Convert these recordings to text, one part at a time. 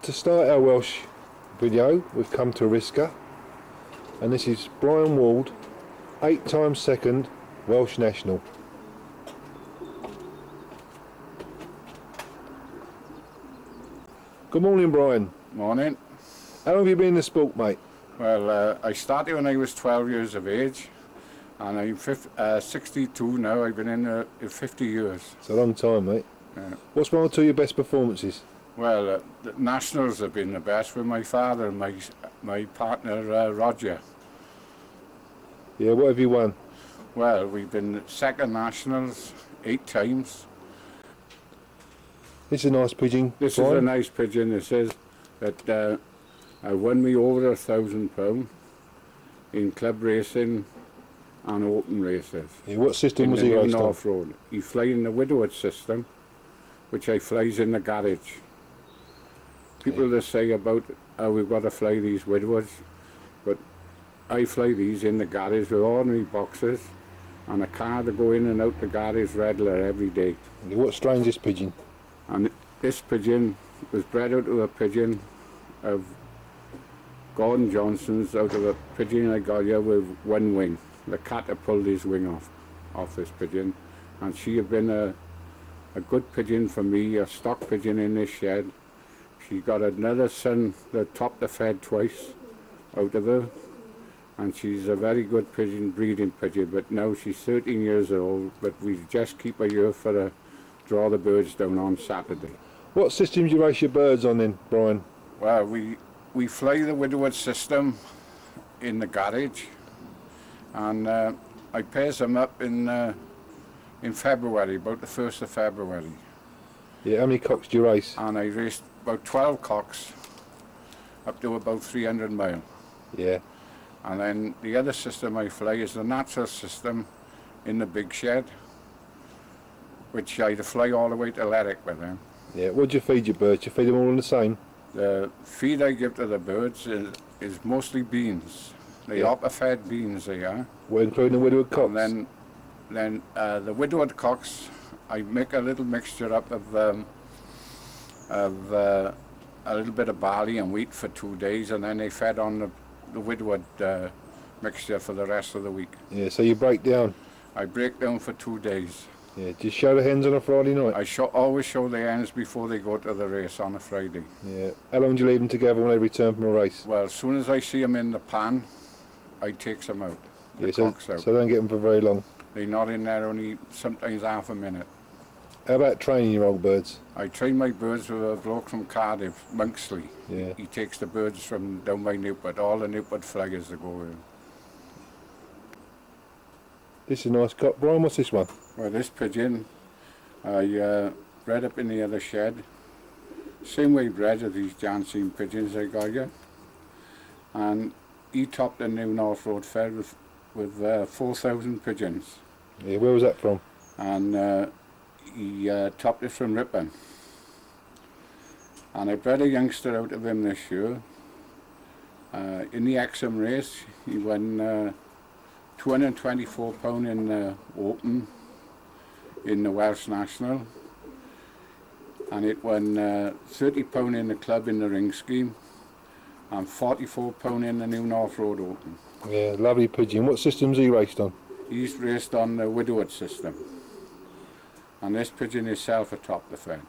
To start our Welsh video, we've come to Risca, and this is Brian Ward, 8 times second Welsh national. Good morning, Brian. Morning. How long have you been in the sport, mate? Well, I started when I was 12 years of age, and I'm 62 now. I've been in 50 years. It's a long time, mate. Yeah. What's one or two of your best performances? Well, the nationals have been the best with my father and my partner Roger. Yeah, what have you won? Well, we've been second nationals 8 times. This is a nice pigeon. This Brian. is a nice pigeon. It says that I won me over £1,000 in club racing and open races. Yeah, what system was he raced on? Off-road. He flies in the Widowhood system, which I flies in the garage. People that say about how we've got to fly these Widowhoods, but I fly these in the garage with ordinary boxes and a car to go in and out the garage regular every day. Yeah, what strain's this pigeon? And this pigeon was bred out of a pigeon of Gordon Johnson's, out of a pigeon I got here with one wing. The cat had pulled his wing off this pigeon, and she had been a good pigeon for me, a stock pigeon in this shed. She got another son that topped the fed twice out of her, and she's a very good pigeon, breeding pigeon, but now she's 13 years old, but we just keep her here for her draw the birds down on Saturday. What system do you race your birds on then, Brian? Well, we fly the Widowhood system in the garage, and I pairs them up in February, about the 1st of February. Yeah, how many cocks do you race? And I raced about 12 cocks up to about 300 mile. Yeah. And then the other system I fly is the natural system in the big shed, which I had to fly all the way to Lerwick with them. Yeah, what do you feed your birds? You feed them all the same? The feed I give to the birds is mostly beans. They hopper fed beans they are. Well, including the Widowhood cocks? And then the Widowhood cocks, I make a little mixture up of a little bit of barley and wheat for 2 days, and then they fed on the Widowhood mixture for the rest of the week. Yeah, so you break down? I break down for 2 days. Yeah, do you show the hens on a Friday night? I always show the hens before they go to the race on a Friday. Yeah. How long do you leave them together when they return from a race? Well, as soon as I see them in the pan, I take them out. The cocks out. So don't get them for very long? They're not in there only sometimes half a minute. How about training your old birds? I train my birds with a bloke from Cardiff, Monksley. Yeah. He takes the birds from down by Newport, all the Newport flaggers that go in. This is a nice cock. Brian, what's this one? Well, this pigeon, I bred up in the other shed. Same way bred of these Jansen pigeons I got here. And he topped the New North Road Fair with 4,000 pigeons. Yeah, where was that from? And he topped it from Ripon. And I bred a youngster out of him this year. In the Exham race, he won £224 in the Open in the Welsh National, and it won £30 in the club in the ring scheme and £44 in the New North Road Open. Yeah, lovely pigeon. What systems he raced on? He's raced on the Widowhood system, and this pigeon is self-atop the fed.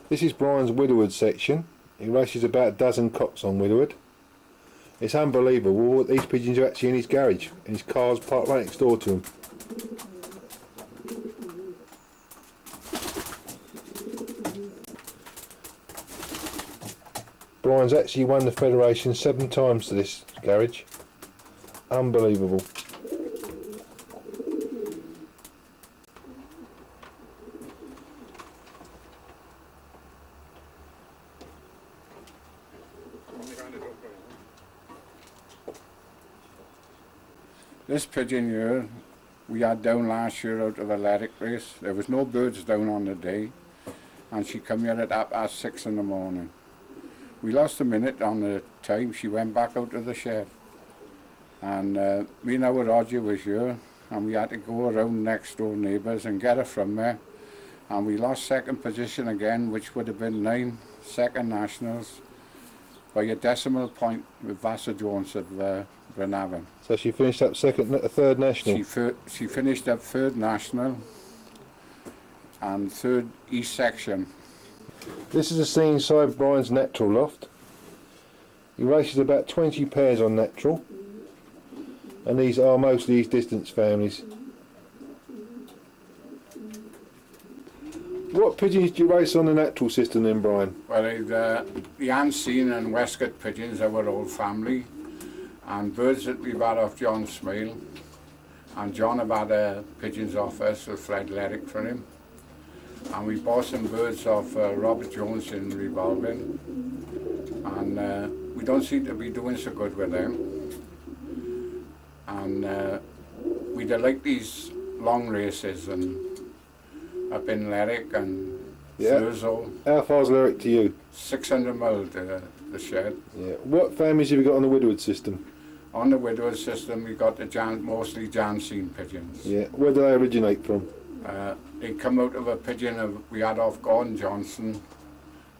This is Brian's Widowhood section. He races about a dozen cocks on Widowhood. It's unbelievable what these pigeons are actually in his garage, and his car's parked right next door to him. Brian's actually won the Federation 7 times to this garage. Unbelievable. This pigeon here, we had down last year out of the Lerwick race. There was no birds down on the day, and she come here at 6:30 in the morning. We lost a minute on the time. She went back out of the shed, and me and our Roger was here, and we had to go around next door neighbours and get her from there. And we lost second position again, which would have been 9 second nationals by a decimal point with Vassar Jones of Glenavon. So she finished up third national. She finished up third national and third East section. This is a scene inside Brian's natural loft. He races about 20 pairs on natural, and these are mostly his distance families. What pigeons do you race on the natural system then, Brian? Well, the Unseen and Westcott pigeons are our old family, and birds that we've had off John Smale, and John have had pigeons off us with Fred Lerrick for him, and we bought some birds off Robert Jones in Revolving, and we don't seem to be doing so good with them, and we'd like these long races and up in Lerrick and Thurso. How far's Lerrick to you? 600 mile to the shed. Yeah. What families have you got on the Widowhood system? On the Widowhood system, we got the mostly Janseen pigeons. Yeah. Where do they originate from? They come out of a pigeon we had off Gordon Johnson,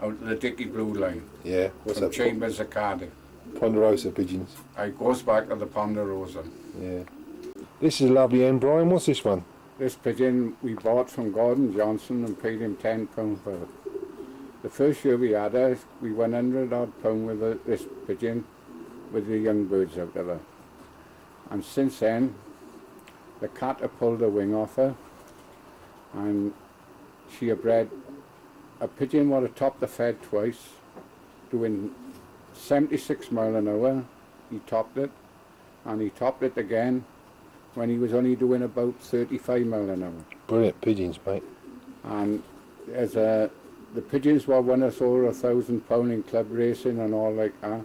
out of the Dickey Blue line. Yeah. What's from that? Chambers of Cardiff. Ponderosa pigeons. It goes back to the Ponderosa. Yeah. This is a lovely hen, Brian. What's this one? This pigeon we bought from Gordon Johnson and paid him £10 for it. The first year we had her, we won £100 odd with this pigeon, with the young birds out of her. And since then, the cat had pulled the wing off her, and she had bred a pigeon would have topped the fed twice, doing 76 mile an hour. He topped it, and he topped it again when he was only doing about 35 mile an hour. Brilliant pigeons, mate. And as the pigeons were won us over £1,000 in club racing and all like that.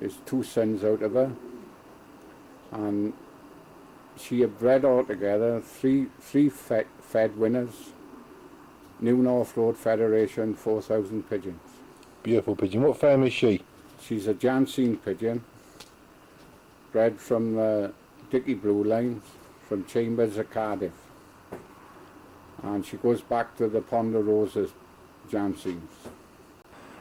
There's 2 sons out of her, and she had bred altogether three fed winners. New North Road Federation, 4,000 pigeons. Beautiful pigeon. What family is she? She's a Janseen pigeon, bred from the Dickey Blue lines, from Chambers of Cardiff. And she goes back to the Ponderosa Janseens.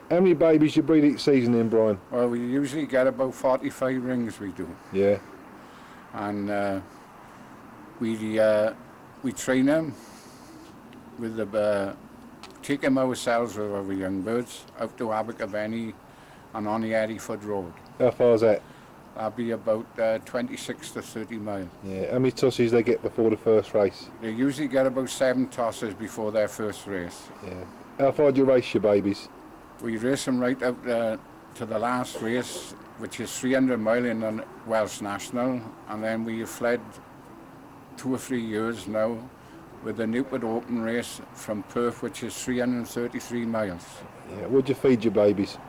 How many babies you breed each season then, Brian? Well, we usually get about 45 rings, we do. Yeah. And we train them with take them ourselves with our young birds out to Abergavenny and on the Eddiefoot Road. How far is that? That'll be about 26 to 30 miles. Yeah. How many tosses they get before the first race? They usually get about 7 tosses before their first race. Yeah. How far do you race your babies? We race them right out to the last race, which is 300 mile in the Welsh National, and then we have fled 2 or 3 years now with the Newport Open race from Perth, which is 333 miles. Yeah. What'd you feed your babies?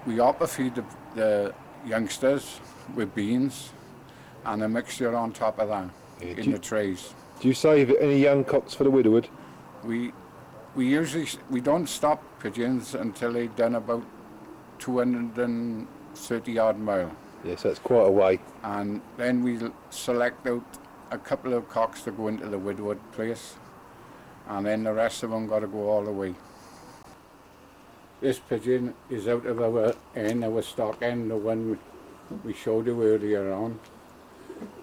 We upper feed the youngsters with beans and a mixture on top of that in the trays. Do you save any young cocks for the Widowhood? We we don't stop pigeons until they've done about 230 odd mile. Yes, that's quite a way. And then we'll select out a couple of cocks to go into the Widowhood place, and then the rest of them got to go all the way. This pigeon is out of our stock end, the one we showed you earlier on,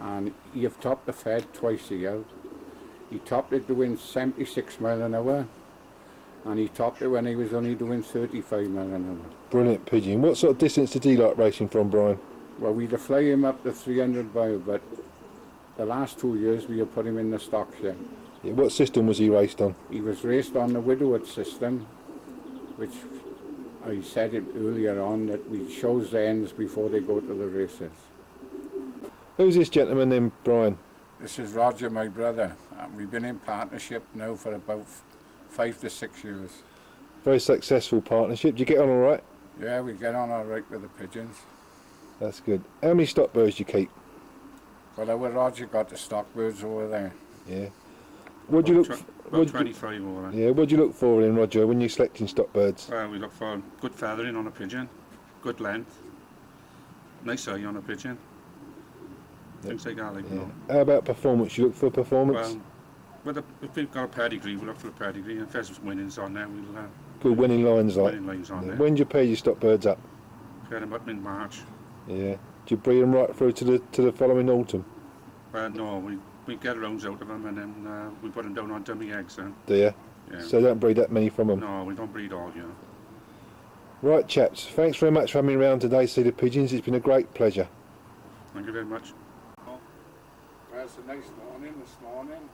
and he have topped the fed twice a year. He topped it doing 76 mile an hour, and he topped it when he was only doing 35 mile an hour. Brilliant pigeon. What sort of distance did he like racing from, Brian? Well, we'd have fly him up to 300 mile, but the last 2 years we have put him in the stock shed. Yeah, what system was he raced on? He was raced on the Widowhood system, which I said it earlier on, that we chose the ends before they go to the races. Who's this gentleman then, Brian? This is Roger, my brother. We've been in partnership now for about 5 to 6 years. Very successful partnership. Do you get on all right? Yeah, we get on all right with the pigeons. That's good. How many stock birds do you keep? Well, our Roger got the stock birds over there. Yeah. What do you look? About 25 over there. Yeah. What do you look for in Roger when you're selecting stock birds? We look for good feathering on a pigeon, good length, nice eye on a pigeon. Things like that, like, you know. How about performance? You look for performance? Well, If we've got a pedigree, we'll look for a pedigree. If there's winnings on there, we'll Good winning lines like. winning lines on there. When do you pair your stock birds up? Pair them up in March. Yeah. Do you breed them right through to the following autumn? No, we get rounds out of them and then we put them down on dummy eggs then. Do you? Yeah. So don't breed that many from them. No, we don't breed all, Right, chaps. Thanks very much for having me around today to see the pigeons. It's been a great pleasure. Thank you very much. That's a nice morning this morning.